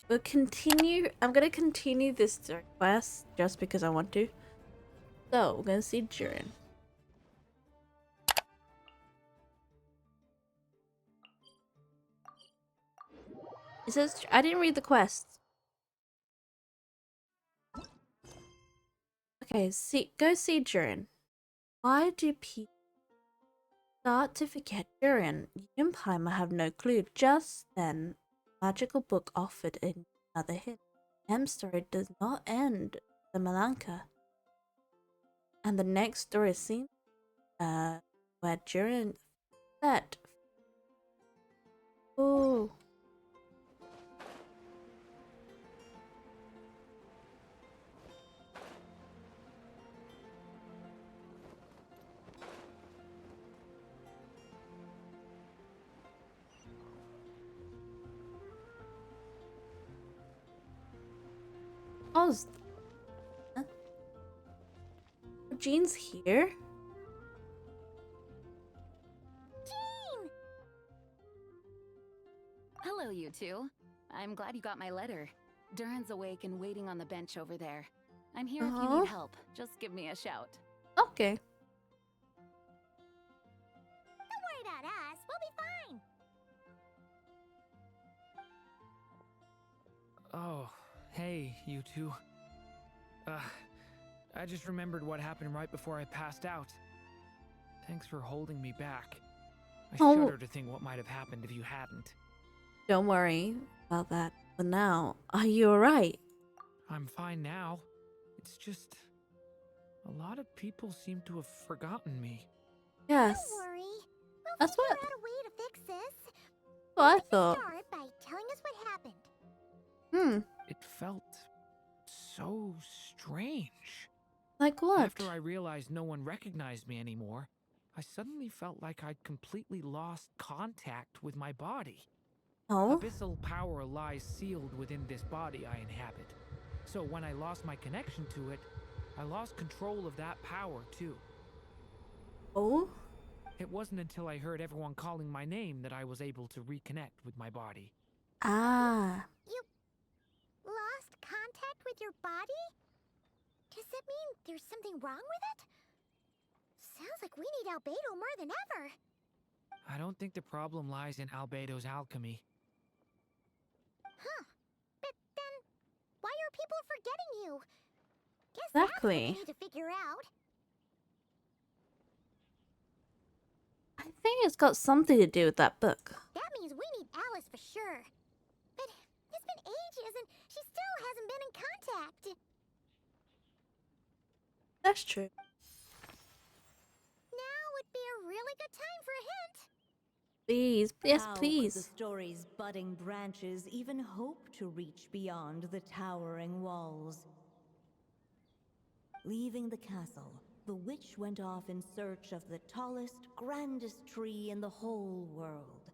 We'll continue. I'm gonna continue this quest just because I want to. So we're gonna see Durin. It says I didn't read the quest. Okay, go see Durin. Why do people start to forget Durin? Yunpaimer have no clue. Just then, magical book offered another hint. M's story does not end the Malanka. And the next story seems where Durin fled. Oh. Oh, huh? Jean's here? Jean! Hello, you two. I'm glad you got my letter. Durin's awake and waiting on the bench over there. I'm here if you need help. Just give me a shout. Okay. Don't worry about us. We'll be fine. Oh, hey, you two. I just remembered what happened right before I passed out. Thanks for holding me back. I shudder to think what might have happened if you hadn't. Don't worry about that for now. Are you alright? I'm fine now. It's just... a lot of people seem to have forgotten me. Yes. Don't worry. We'll That's figure what out a way to fix this. I Let's thought. start by telling us what happened. It felt so strange. Like what? After I realized no one recognized me anymore, I suddenly felt like I'd completely lost contact with my body. Oh? Abyssal power lies sealed within this body I inhabit. So when I lost my connection to it, I lost control of that power too. Oh? It wasn't until I heard everyone calling my name that I was able to reconnect with my body. Ah. You lost contact with your body? Does that mean there's something wrong with it? Sounds like we need Albedo more than ever. I don't think the problem lies in Albedo's alchemy. Huh. But then, why are people forgetting you? Guess Exactly. that's what we need to figure out. I think it's got something to do with that book. That means we need Alice for sure. But it's been ages and she still hasn't been in contact. That's true. Now would be a really good time for a hint. Please. Yes, How please. could the story's budding branches even hope to reach beyond the towering walls? Leaving the castle, the witch went off in search of the tallest, grandest tree in the whole world.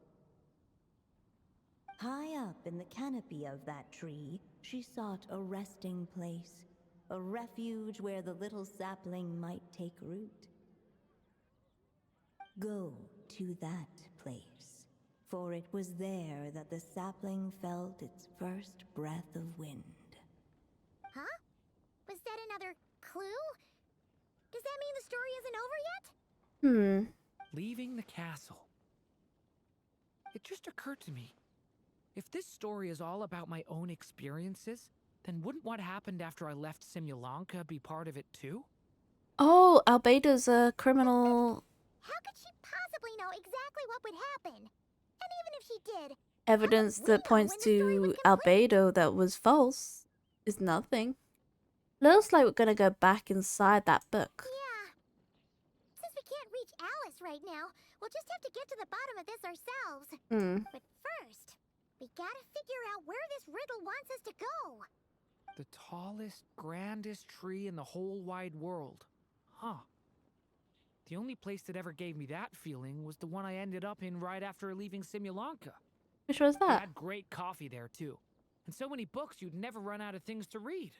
High up in the canopy of that tree, she sought a resting place, a refuge where the little sapling might take root. Go to that place, for it was there that the sapling felt its first breath of wind. Huh? Was that another clue? Does that mean the story isn't over yet? Leaving the castle. It just occurred to me. If this story is all about my own experiences, then wouldn't what happened after I left Simulanka be part of it too? Oh, Albedo's a criminal. How could she possibly know exactly what would happen? And even if she did, Evidence we that know points when the story to was complete? Albedo that was false is nothing. Looks like we're gonna go back inside that book. Yeah. Since we can't reach Alice right now, we'll just have to get to the bottom of this ourselves. But first, we gotta figure out where this riddle wants us to go. The tallest, grandest tree in the whole wide world. Huh. The only place that ever gave me that feeling was the one I ended up in right after leaving Simulanka. Which was They that? had great coffee there too. And so many books you'd never run out of things to read.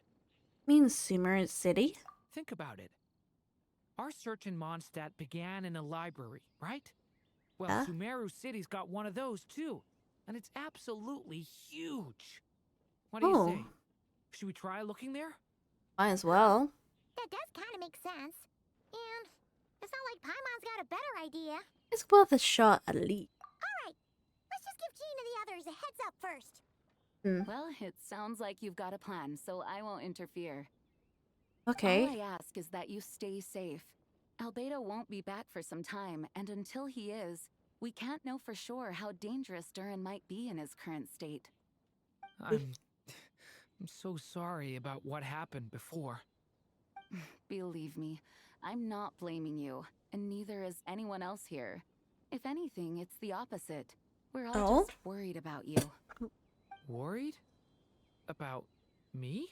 Means Sumer City? Think about it. Our search in Mondstadt began in a library, right? Well, Yeah? Sumeru City's got one of those too, and it's absolutely huge. What do you say? Oh, Should we try looking there? might as well. That does kind of make sense. And it's not like Paimon's got a better idea. It's worth a shot at least. Alright, let's just give Jean and the others a heads up first. Well, it sounds like you've got a plan, so I won't interfere. Okay. All I ask is that you stay safe. Albedo won't be back for some time, and until he is, we can't know for sure how dangerous Durin might be in his current state. I'm so sorry about what happened before. Believe me, I'm not blaming you, and neither is anyone else here. If anything, it's the opposite. We're all just worried about you. Worried? About me?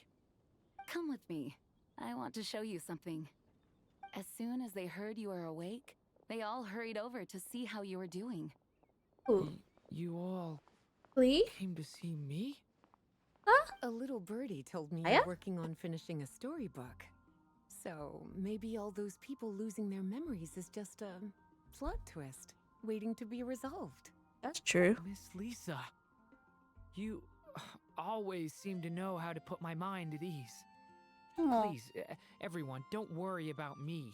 Come with me. I want to show you something. As soon as they heard you were awake, they all hurried over to see how you were doing. Ooh. You all Lee? came to see me? A little birdie told me Aya? you're working on finishing a storybook. So maybe all those people losing their memories is just a plot twist waiting to be resolved. That's true. Miss Lisa, you always seem to know how to put my mind at ease. Aw. Please, everyone, don't worry about me.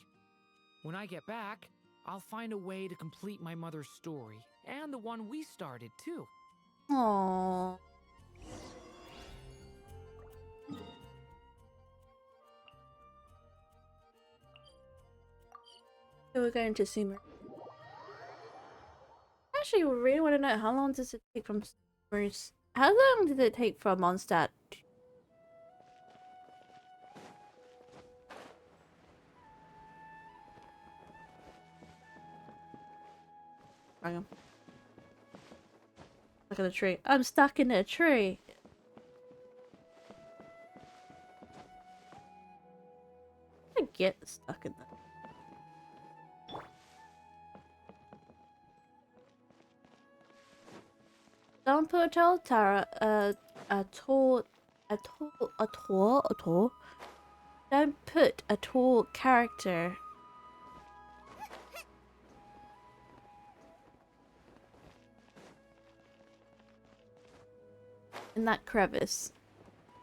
When I get back, I'll find a way to complete my mother's story, and the one we started, too. Aww. So we're going to Sumer. Actually, we really want to know how long does it take from Sumer's. How long did it take from Mondstadt? Hang on. Stuck in a tree. I'm stuck in a tree. I get stuck in that. Don't put Tara a tall. Don't put a tall character in that crevice.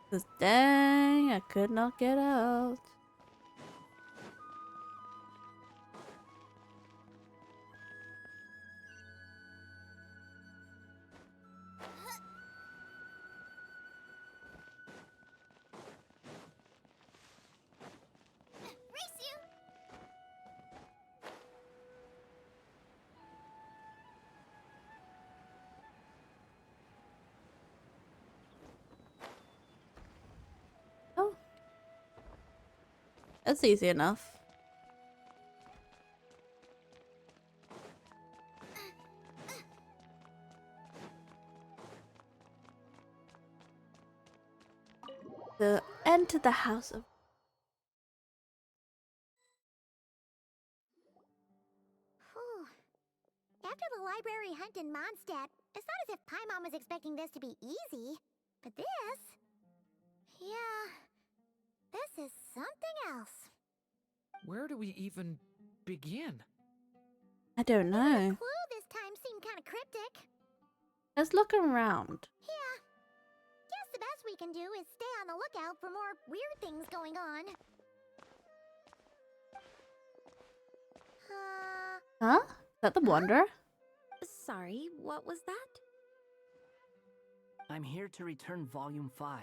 'Cause dang, I could not get out. Race you! Oh. That's easy enough. Enter the house of. Whew. After the library hunt in Mondstadt, it's not as if Paimon was expecting this to be easy. But this... Yeah... This is something else. Where do we even begin? I don't know. Clue this time seemed kind of cryptic. Let's look around. Yeah. Guess the best we can do is stay on the lookout for more weird things going on. Huh? Is that the Wanderer? Sorry, what was that? I'm here to return Volume 5.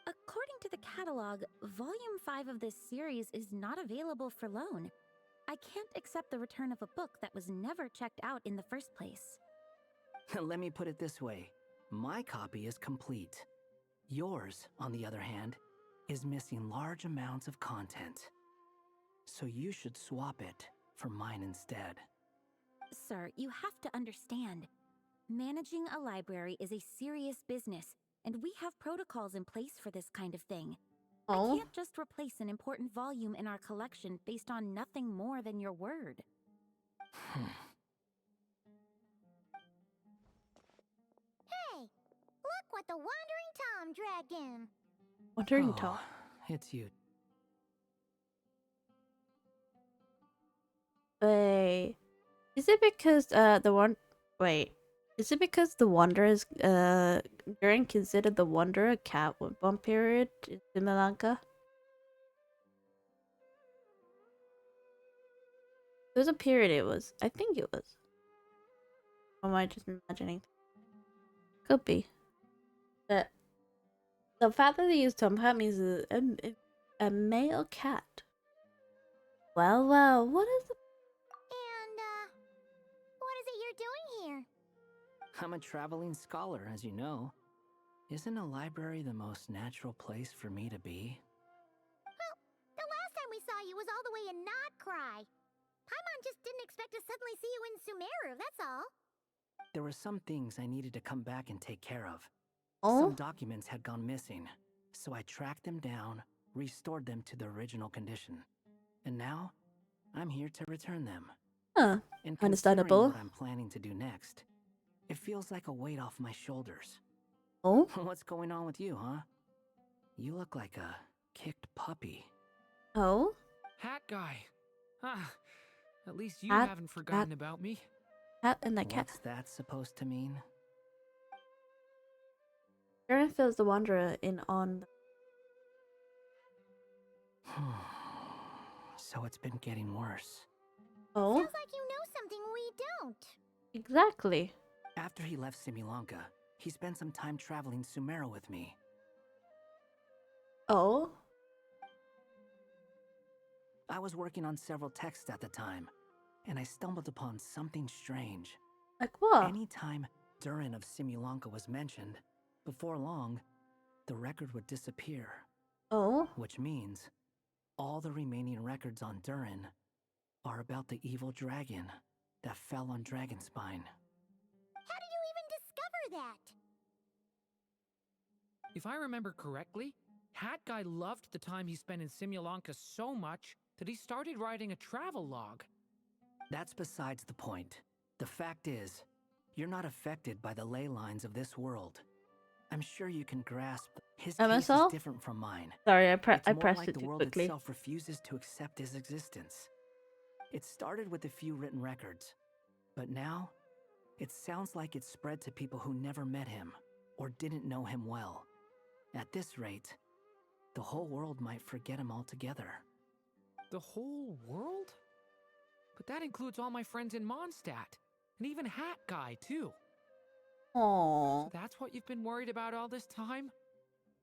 According to the catalog, Volume 5 of this series is not available for loan. I can't accept the return of a book that was never checked out in the first place. Let me put it this way. My copy is complete. Yours, on the other hand, is missing large amounts of content. So you should swap it for mine instead. Sir, you have to understand. Managing a library is a serious business, and we have protocols in place for this kind of thing. I Oh. can't just replace an important volume in our collection based on nothing more than your word. Hey, look what the Wandering Tom dragged in. Wandering Tom. It's you. Wait. Is it because the one wait? Is it because the Wanderer is Durin considered the Wanderer a cat at one period in Sri Lanka? There was a period it was. I think it was. Or am I just imagining? Could be. But the fact that they use tomcat means a male cat. Well, what is the... And, what is it you're doing here? I'm a traveling scholar, as you know. Isn't a library the most natural place for me to be? Well, the last time we saw you was all the way in Notcry. Paimon just didn't expect to suddenly see you in Sumeru, that's all. There were some things I needed to come back and take care of. Oh? Some documents had gone missing, so I tracked them down, restored them to the original condition. And now, I'm here to return them. Huh. And considering Understandable. what I'm planning to do next, it feels like a weight off my shoulders. Oh? What's going on with you, huh? You look like a kicked puppy. Oh? Hat guy. Ah, at least you Hat- haven't forgotten about me. Cat and the cat. What's that supposed to mean? Durin fills the Wanderer in on... So it's been getting worse. Oh? Sounds like you know something we don't. Exactly. After he left Similanka, he spent some time traveling Sumeru with me. Oh? I was working on several texts at the time, and I stumbled upon something strange. Like what? Anytime Durin of Similanka was mentioned, before long, the record would disappear. Oh? Which means all the remaining records on Durin are about the evil dragon that fell on Dragonspine. How did you even discover that? If I remember correctly, Hat Guy loved the time he spent in Simulanka so much that he started writing a travel log. That's besides the point. The fact is, you're not affected by the ley lines of this world. I'm sure you can grasp his case is MSL? different from mine. Sorry, I It's more pressed like it the too world quickly. itself refuses to accept his existence. It started with a few written records, but now it sounds like it's spread to people who never met him or didn't know him well. At this rate, the whole world might forget him altogether. The whole world? But that includes all my friends in Mondstadt, and even Hat Guy, too. Aww. So that's what you've been worried about all this time?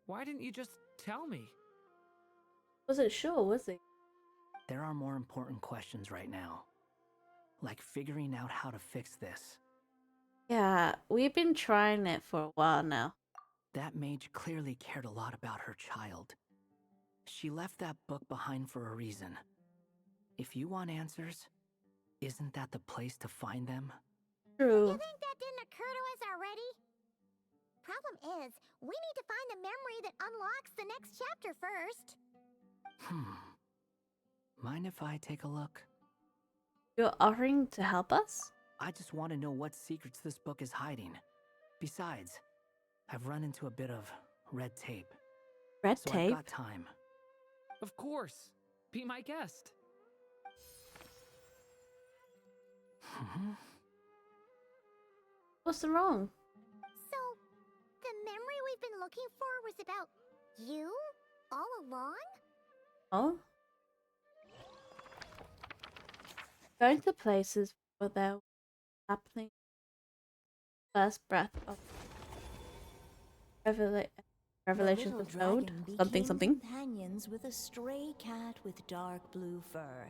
Why didn't you just tell me? Wasn't sure, was he? There are more important questions right now, like figuring out how to fix this. Yeah, we've been trying it for a while now. That mage clearly cared a lot about her child. She left that book behind for a reason. If you want answers, isn't that the place to find them? True. You think that didn't occur to us already? Problem is, we need to find the memory that unlocks the next chapter first. Mind if I take a look? You're offering to help us? I just want to know what secrets this book is hiding. Besides, I've run into a bit of red tape. Red So tape? I've got time. Of course. Be my guest. What's wrong? So, the memory we've been looking for was about you all along? Oh? Going to places where there was happening first breath of revelations The was little told. dragon Something became something. companions with a stray cat with dark blue fur.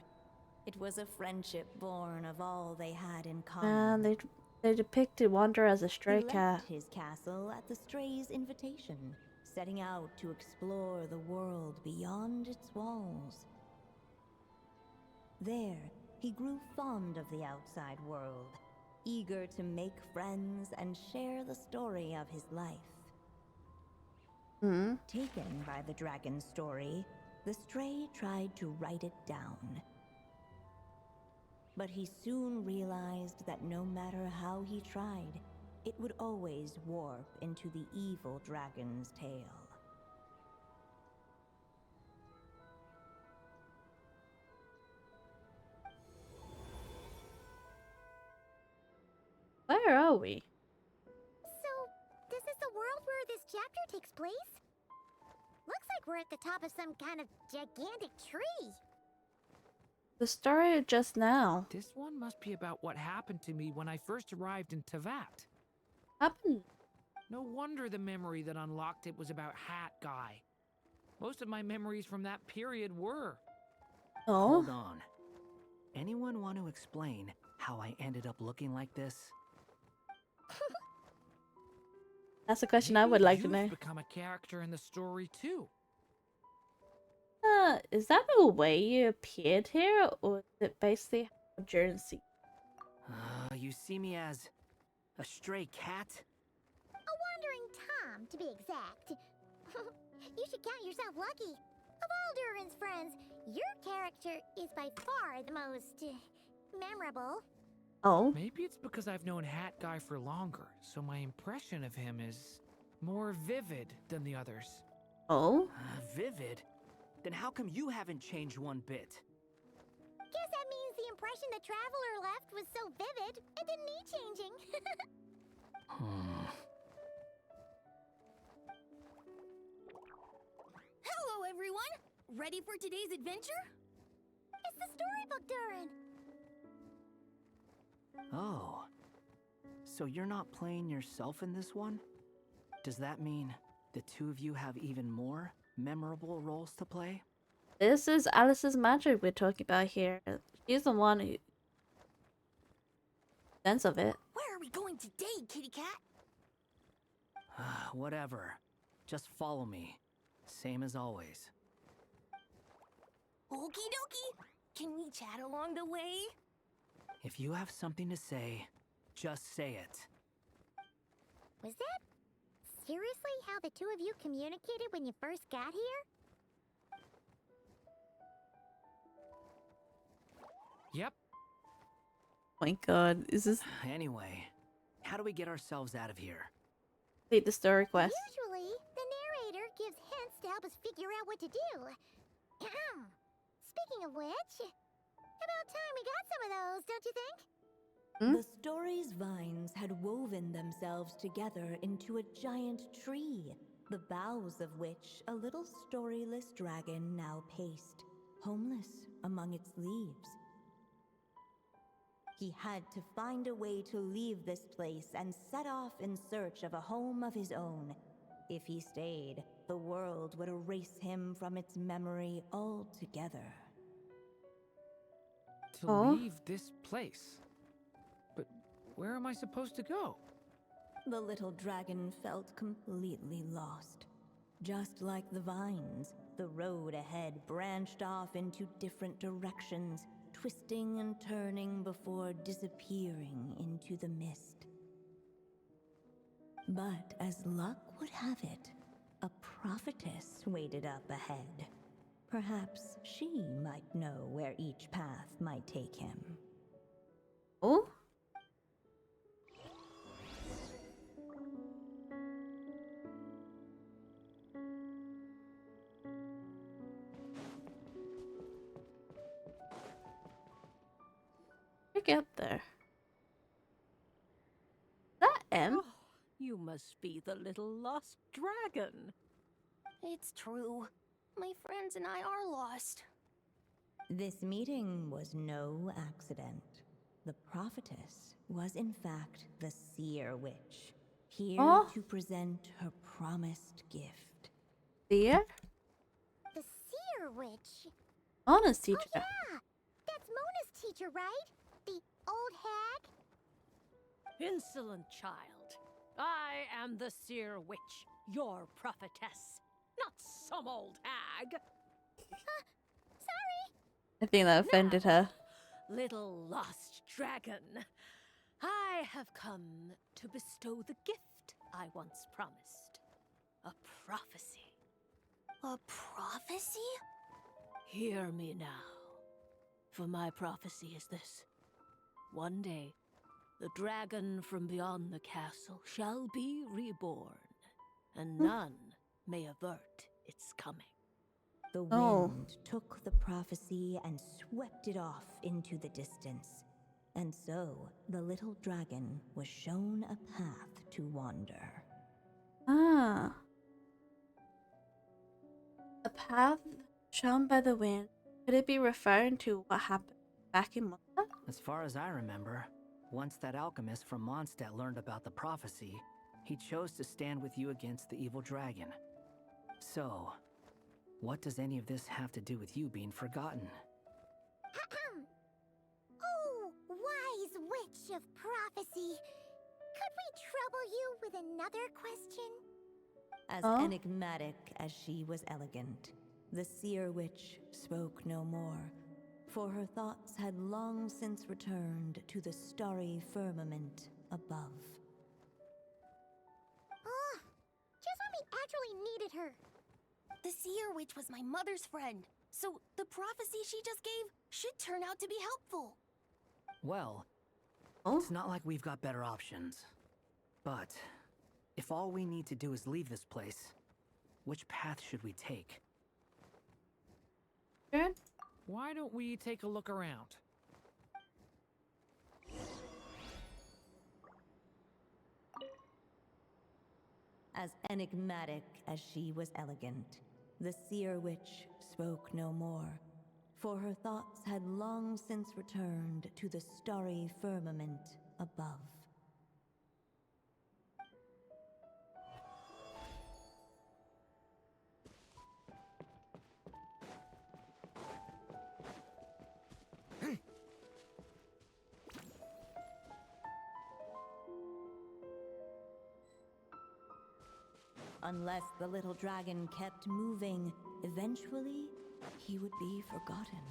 It was a friendship born of all they had in common. And they depicted Wanderer as a stray He cat. left his castle at the stray's invitation, setting out to explore the world beyond its walls. There, he grew fond of the outside world, eager to make friends and share the story of his life. Hmm. Taken by the dragon's story, the stray tried to write it down. But he soon realized that no matter how he tried, it would always warp into the evil dragon's tale. Where are we? So, is this the world where this chapter takes place? Looks like we're at the top of some kind of gigantic tree. The story just now. This one must be about what happened to me when I first arrived in Tevat. Happened. No wonder the memory that unlocked it was about Hat Guy. Most of my memories from that period were. Oh, Hold on. Anyone want to explain how I ended up looking like this? that's a question I Maybe would like to you've know. become a character in the story too. Is that the way you appeared here, or is it basically how Jersey? You see me as a stray cat? A wandering Tom, to be exact. You should count yourself lucky. Of all Durin's friends, your character is by far the most memorable. Oh, Maybe it's because I've known Hat Guy for longer, so my impression of him is more vivid than the others. oh, Vivid? Then how come you haven't changed one bit? Guess that means the impression the traveler left was so vivid, it didn't need changing. Hello, everyone! Ready for today's adventure? It's the storybook, Durin. Oh. So you're not playing yourself in this one? Does that mean the two of you have even more memorable roles to play? this is Alice's magic we're talking about here. She's the one who sense of it. Where are we going today, kitty cat? Whatever. Just follow me. Same as always. Okie dokie! Can we chat along the way? If you have something to say, just say it. Was that seriously how the two of you communicated when you first got here? Yep. Oh my god, is this Anyway, how do we get ourselves out of here? complete the story quest? Usually, the narrator gives hints to help us figure out what to do. Speaking of which, about time we got some of those, don't you think? Hmm? The story's vines had woven themselves together into a giant tree, the boughs of which a little storyless dragon now paced, homeless among its leaves. He had to find a way to leave this place and set off in search of a home of his own. If he stayed, the world would erase him from its memory altogether. To Oh. leave this place. But where am I supposed to go? The little dragon felt completely lost. Just like the vines, the road ahead branched off into different directions, twisting and turning before disappearing into the mist. But as luck would have it, a prophetess waited up ahead. Perhaps she might know where each path might take him. Oh, I get there. Is that M? Oh, you must be the little lost dragon. It's true. My friends and I are lost. This meeting was no accident. The prophetess was in fact the seer witch, here Oh. to present her promised gift. Dear? The seer witch. Honest teacher. Oh yeah, that's Mona's teacher, right? The old hag? Insolent child. I am the seer witch, your prophetess, not some old hag. Sorry. I think that offended her. Little lost dragon, I have come to bestow the gift I once promised. A prophecy. A prophecy? Hear me now, for my prophecy is this. One day, the dragon from beyond the castle shall be reborn, and none may avert its coming. The Oh. wind took the prophecy and swept it off into the distance. And so, the little dragon was shown a path to wander. Ah. A path shown by the wind. Could it be referring to what happened back in Mondstadt? As far as I remember, once that alchemist from Mondstadt learned about the prophecy, he chose to stand with you against the evil dragon. So, what does any of this have to do with you being forgotten? Oh, wise witch of prophecy. Could we trouble you with another question? As enigmatic as she was elegant, the seer witch spoke no more, for her thoughts had long since returned to the starry firmament above. Oh, just when we actually needed her. The seer witch was my mother's friend, so the prophecy she just gave should turn out to be helpful. Well, it's not like we've got better options. But, if all we need to do is leave this place, which path should we take? Durin? Why don't we take a look around? As enigmatic as she was elegant, the seer witch spoke no more, for her thoughts had long since returned to the starry firmament above. Unless the little dragon kept moving, eventually he would be forgotten.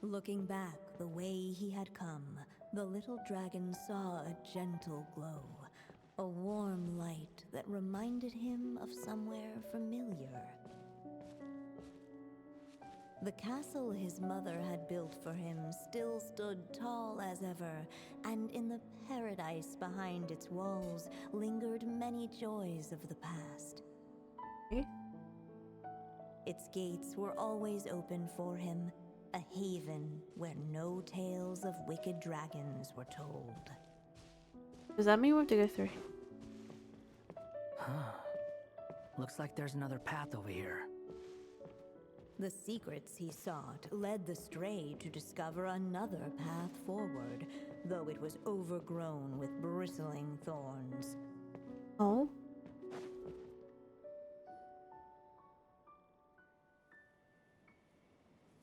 Looking back the way he had come, the little dragon saw a gentle glow, a warm light that reminded him of somewhere familiar. The castle his mother had built for him still stood tall as ever, and in the paradise behind its walls lingered many joys of the past. Its gates were always open for him, a haven where no tales of wicked dragons were told. Does that mean we have to go through? Huh. Looks like there's another path over here. The secrets he sought led the stray to discover another path forward, though it was overgrown with bristling thorns. Oh?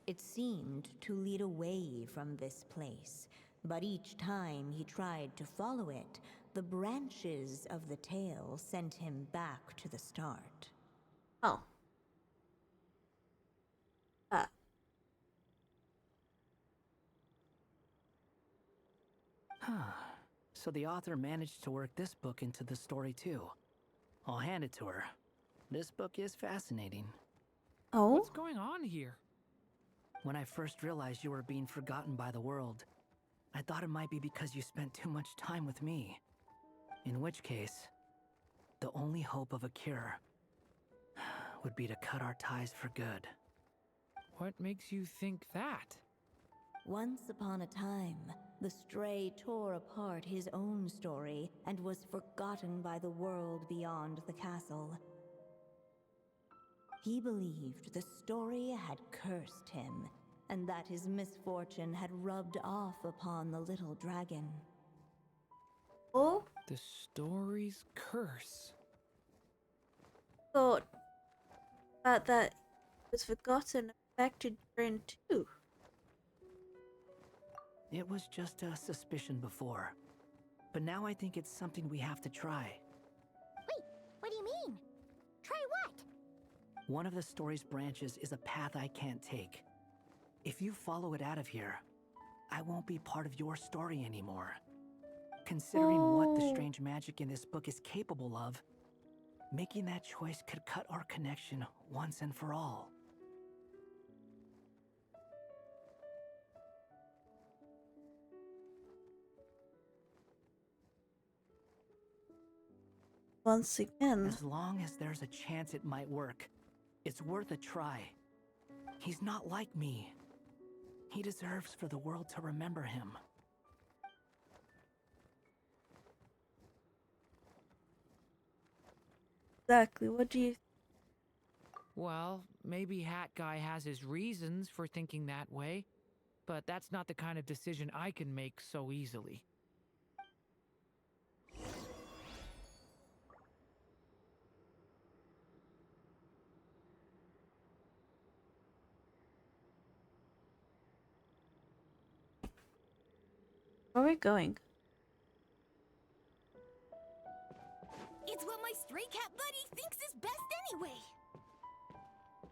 It seemed to lead away from this place, but each time he tried to follow it, the branches of the tail sent him back to the start. Oh. So the author managed to work this book into the story too. I'll hand it to her. This book is fascinating. Oh? What's going on here? When I first realized you were being forgotten by the world, I thought it might be because you spent too much time with me. In which case, the only hope of a cure would be to cut our ties for good. What makes you think that? Once upon a time, the stray tore apart his own story and was forgotten by the world beyond the castle. He believed the story had cursed him, and that his misfortune had rubbed off upon the little dragon. Oh? The story's curse. Thought that was forgotten affected Durin too. It was just a suspicion before, but now I think it's something we have to try. Wait, what do you mean? Try what? One of the story's branches is a path I can't take. If you follow it out of here, I won't be part of your story anymore. Considering what the strange magic in this book is capable of, making that choice could cut our connection once and for all. Once again. As long as there's a chance it might work, it's worth a try. He's not like me. He deserves for the world to remember him. Exactly. What do you? Well, maybe Hat Guy has his reasons for thinking that way, but that's not the kind of decision I can make so easily. Where are we going? It's what my stray cat buddy thinks is best anyway.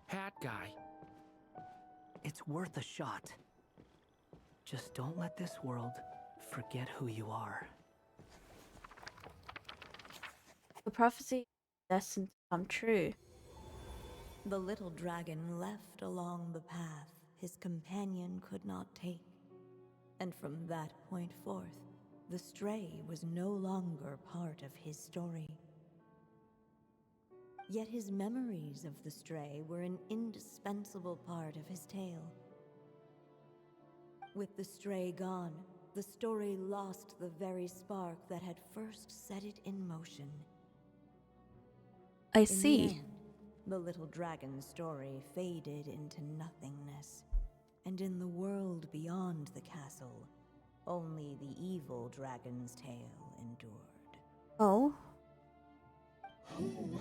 Hat Guy. It's worth a shot. Just don't let this world forget who you are. The prophecy is destined to come true. The little dragon left along the path his companion could not take. And from that point forth, the stray was no longer part of his story. Yet his memories of the stray were an indispensable part of his tale. With the stray gone, the story lost the very spark that had first set it in motion. I In the see. end, the little dragon's story faded into nothingness, and in the world beyond the castle, only the evil dragon's tale endured. Oh. Who am I?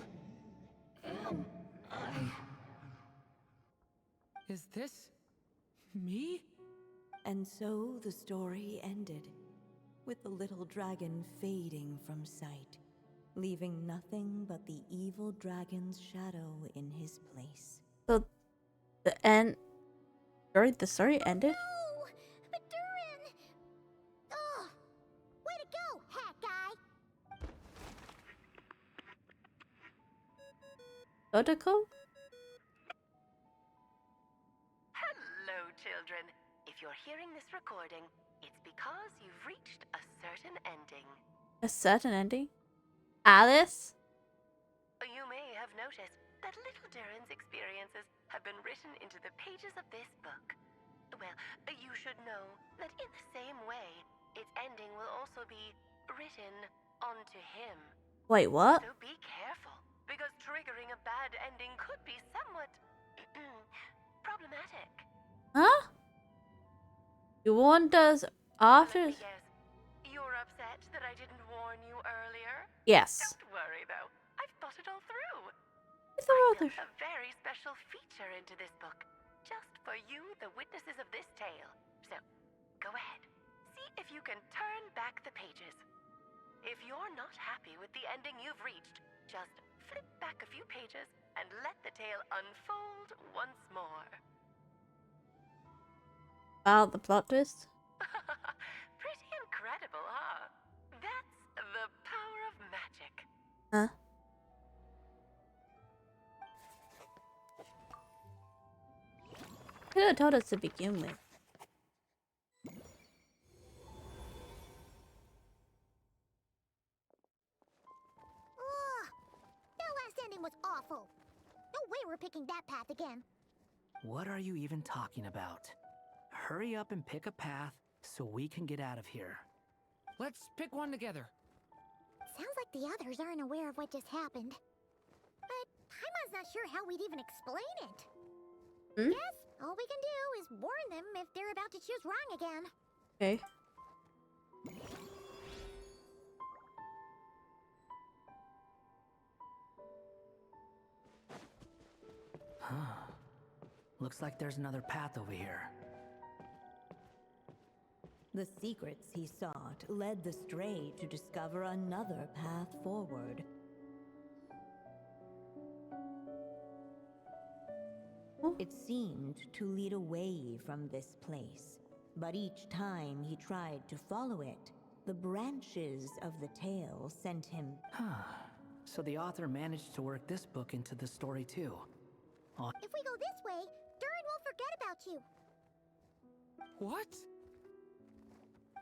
Is this me? And so the story ended, with the little dragon fading from sight, leaving nothing but the evil dragon's shadow in his place. So the end. Sorry, the story ended. No! But Durin! Oh! Way to go, Hat Guy! Draco? Hello, children. If you're hearing this recording, it's because you've reached a certain ending. A certain ending. Alice. You may have noticed that little Durin's experiences have been written into the pages of this book. Well, you should know that in the same way, its ending will also be written onto him. Wait, what? So be careful, because triggering a bad ending could be somewhat problematic. Huh? You warned us after? Let me guess. You're upset that I didn't warn you earlier? Yes. Don't worry, though. I've thought it all through. It's the I world. built a very special feature into this book, just for you, the witnesses of this tale. So, go ahead. See if you can turn back the pages. If you're not happy with the ending you've reached, just flip back a few pages and let the tale unfold once more. Wow, the plot twist. Pretty incredible, huh? That's the power of magic. Huh? Could have told us to begin with. Ugh! That last ending was awful. No way we're picking that path again. What are you even talking about? Hurry up and pick a path so we can get out of here. Let's pick one together. Sounds like the others aren't aware of what just happened. But Paimon's not sure how we'd even explain it. Hmm? Guess all we can do is warn them if they're about to choose wrong again. Okay. Looks like there's another path over here. The secrets he sought led the stray to discover another path forward. It seemed to lead away from this place, but each time he tried to follow it, the branches of the tale sent him. So the author managed to work this book into the story too. If we go this way, Durin will forget about you. What?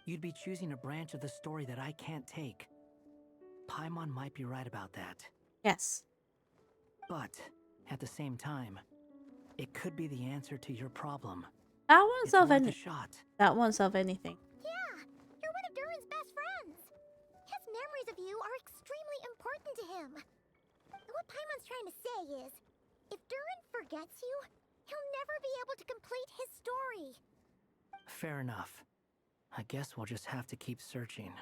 You'd be choosing a branch of the story that I can't take. Paimon might be right about that. Yes. But, at the same time, it could be the answer to your problem. That won't It's solve worth a any. shot. That won't solve anything. Yeah, you're one of Durin's best friends. His memories of you are extremely important to him. What Paimon's trying to say is, if Durin forgets you, he'll never be able to complete his story. Fair enough. I guess we'll just have to keep searching.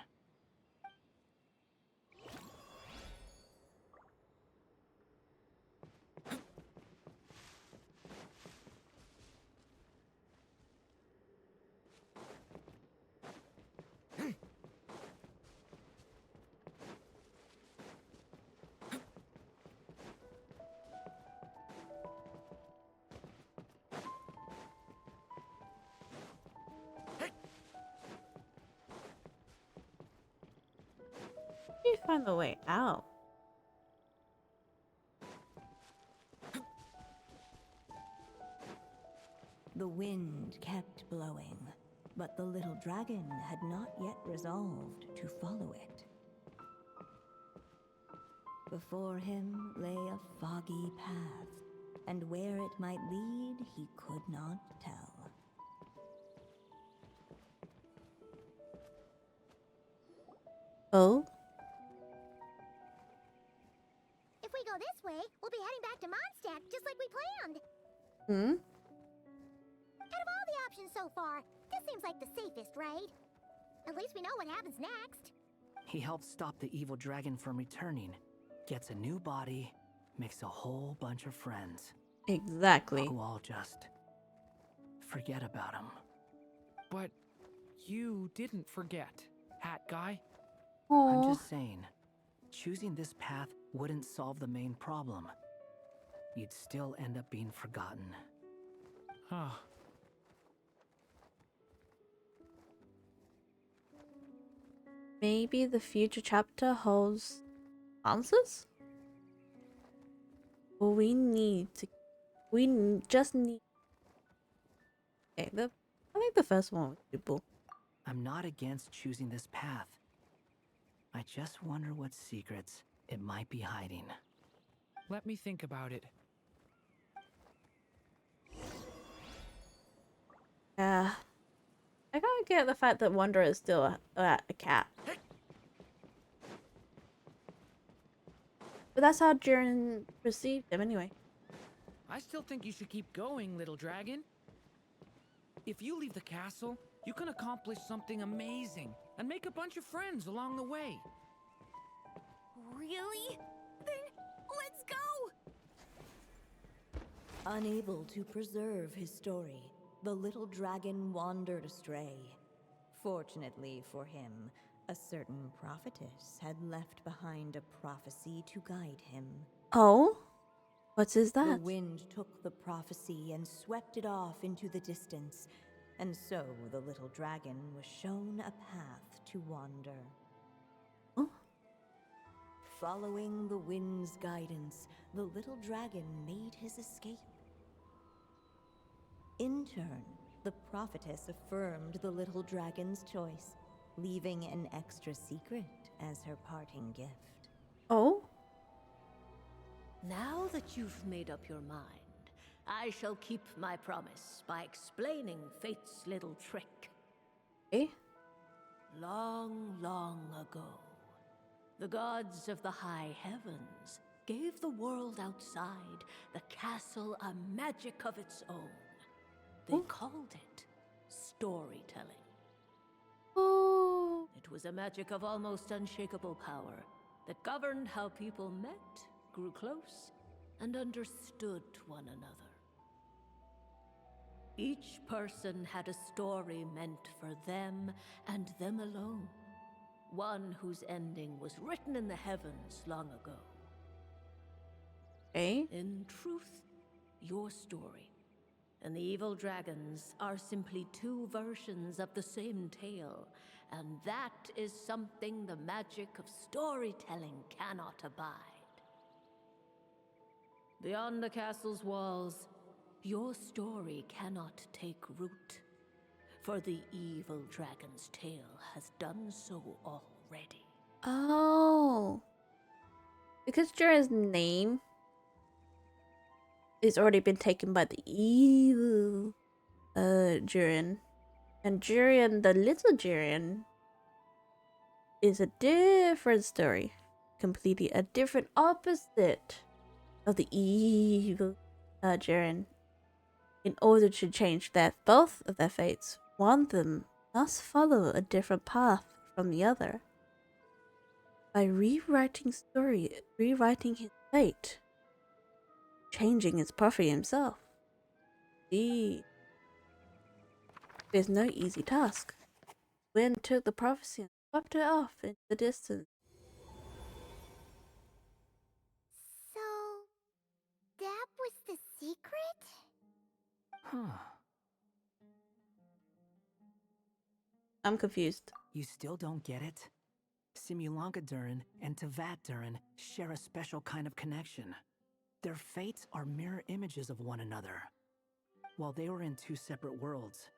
You find the way out. The wind kept blowing, but the little dragon had not yet resolved to follow it. Before him lay a foggy path, and where it might lead he could not tell. Oh? If we go this way, we'll be heading back to Mondstadt just like we planned. Hmm? Out of all the options so far, this seems like the safest, right? At least we know what happens next. He helps stop the evil dragon from returning, gets a new body, makes a whole bunch of friends. Exactly. Who all just forget about him. But you didn't forget, Hat Guy. I'm Oh. just saying, choosing this path wouldn't solve the main problem. You'd still end up being forgotten. Huh. Maybe the future chapter holds answers? Well, just need. Okay, I think the first one was doable. I'm not against choosing this path. I just wonder what secrets it might be hiding. Let me think about it. Yeah. I can't get the fact that Wanderer is still a cat. But that's how Durin perceived him anyway. I still think you should keep going, little dragon. If you leave the castle, you can accomplish something amazing and make a bunch of friends along the way. Really? Then let's go! Unable to preserve his story, the little dragon wandered astray. Fortunately for him, a certain prophetess had left behind a prophecy to guide him. Oh? What is The that? wind took the prophecy and swept it off into the distance, and so the little dragon was shown a path to wander. Oh? Following the wind's guidance, the little dragon made his escape. In turn, the prophetess affirmed the little dragon's choice, leaving an extra secret as her parting gift. Oh? Now that you've made up your mind, I shall keep my promise by explaining Fate's little trick. Eh? Long, long ago, the gods of the high heavens gave the world outside the castle a magic of its own. They called it storytelling. Oh. It was a magic of almost unshakable power that governed how people met, grew close, and understood one another. Each person had a story meant for them and them alone. One whose ending was written in the heavens long ago. Eh? In truth, your story and the evil dragons are simply two versions of the same tale, and that is something the magic of storytelling cannot abide. Beyond the castle's walls, your story cannot take root, for the evil dragon's tale has done so already. Oh. Because Durin's name is already been taken by the evil. Durin. And Durin, the little Durin, is a different story. Completely a different opposite of the evil Durin. In order to change both of their fates, one of them must follow a different path from the other. By rewriting his fate, changing his prophet himself. It is no easy task. Wind took the prophecy and swept it off into the distance. So, that was the secret? Huh. I'm confused. You still don't get it? Simulanka Durin and Tevat Durin share a special kind of connection. Their fates are mirror images of one another. While they were in two separate worlds,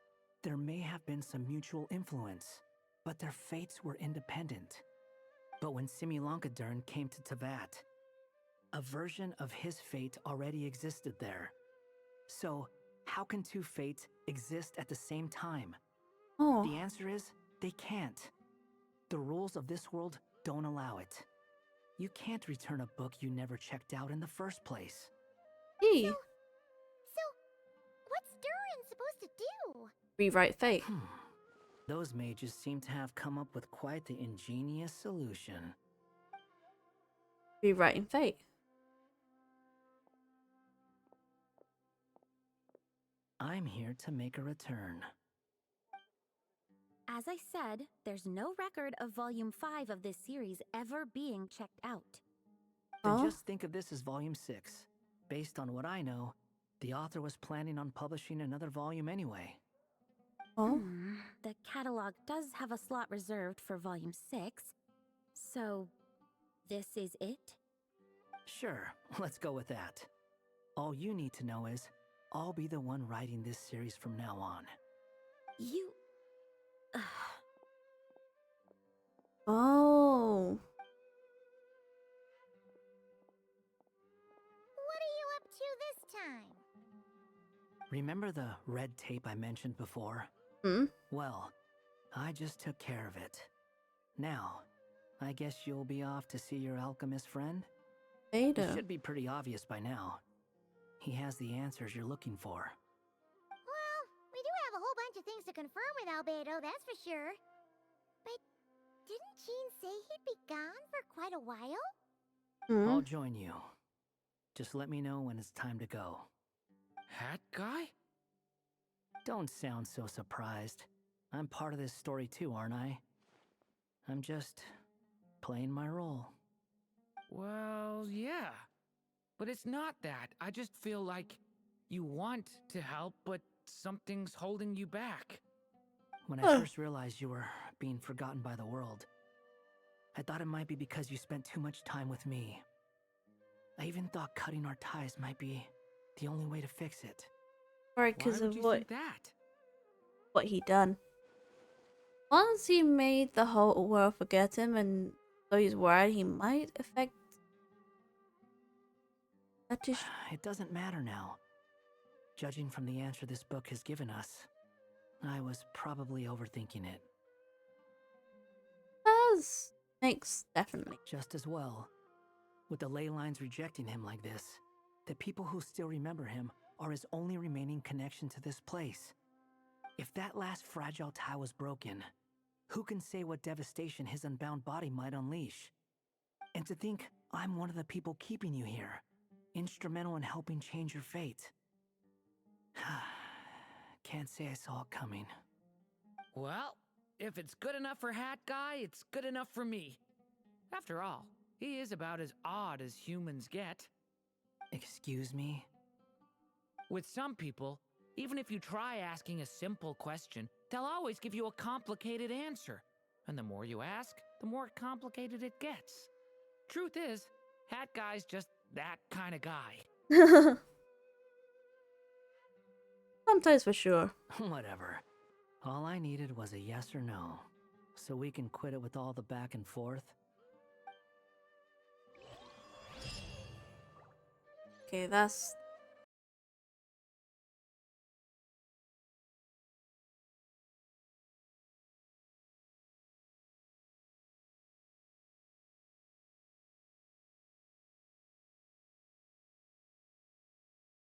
there may have been some mutual influence, but their fates were independent. But when Simulanka Durin came to Tevat, a version of his fate already existed there. So, how can two fates exist at the same time? Oh. The answer is, they can't. The rules of this world don't allow it. You can't return a book you never checked out in the first place. Hey. So, what's Durin supposed to do? Rewrite fate. Those mages seem to have come up with quite the ingenious solution. Rewriting fate. I'm here to make a return. As I said, there's no record of Volume 5 of this series ever being checked out. Then just think of this as Volume 6. Based on what I know, the author was planning on publishing another volume anyway. The catalog does have a slot reserved for Volume 6. So, this is it? Sure, let's go with that. All you need to know is, I'll be the one writing this series from now on. You... Oh. What are you up to this time? Remember the red tape I mentioned before? Well, I just took care of it. Now, I guess you'll be off to see your alchemist friend? Rubedo. It should be pretty obvious by now. He has the answers you're looking for. Well, we do have a whole bunch of things to confirm with Rubedo, that's for sure. But didn't Jean say he'd be gone for quite a while? I'll join you. Just let me know when it's time to go. Hat guy? Don't sound so surprised. I'm part of this story too, aren't I? I'm just playing my role. Well, yeah. But it's not that. I just feel like you want to help, but something's holding you back. When I first realized you were being forgotten by the world, I thought it might be because you spent too much time with me. I even thought cutting our ties might be the only way to fix it. Right, because of think that? What he done. Once he made the whole world forget him, and so he's worried he might affect. It doesn't matter now. Judging from the answer this book has given us, I was probably overthinking it. Makes definitely. Just as well. With the ley lines rejecting him like this, the people who still remember him are his only remaining connection to this place. If that last fragile tie was broken, who can say what devastation his unbound body might unleash? And to think I'm one of the people keeping you here, instrumental in helping change your fate. Can't say I saw it coming. Well, if it's good enough for Hat Guy, it's good enough for me. After all, he is about as odd as humans get. Excuse me? With some people, even if you try asking a simple question, they'll always give you a complicated answer. And the more you ask, the more complicated it gets. Truth is, Hat Guy's just that kind of guy. Sometimes for sure. Whatever. All I needed was a yes or no, so we can quit it with all the back and forth. Okay, that's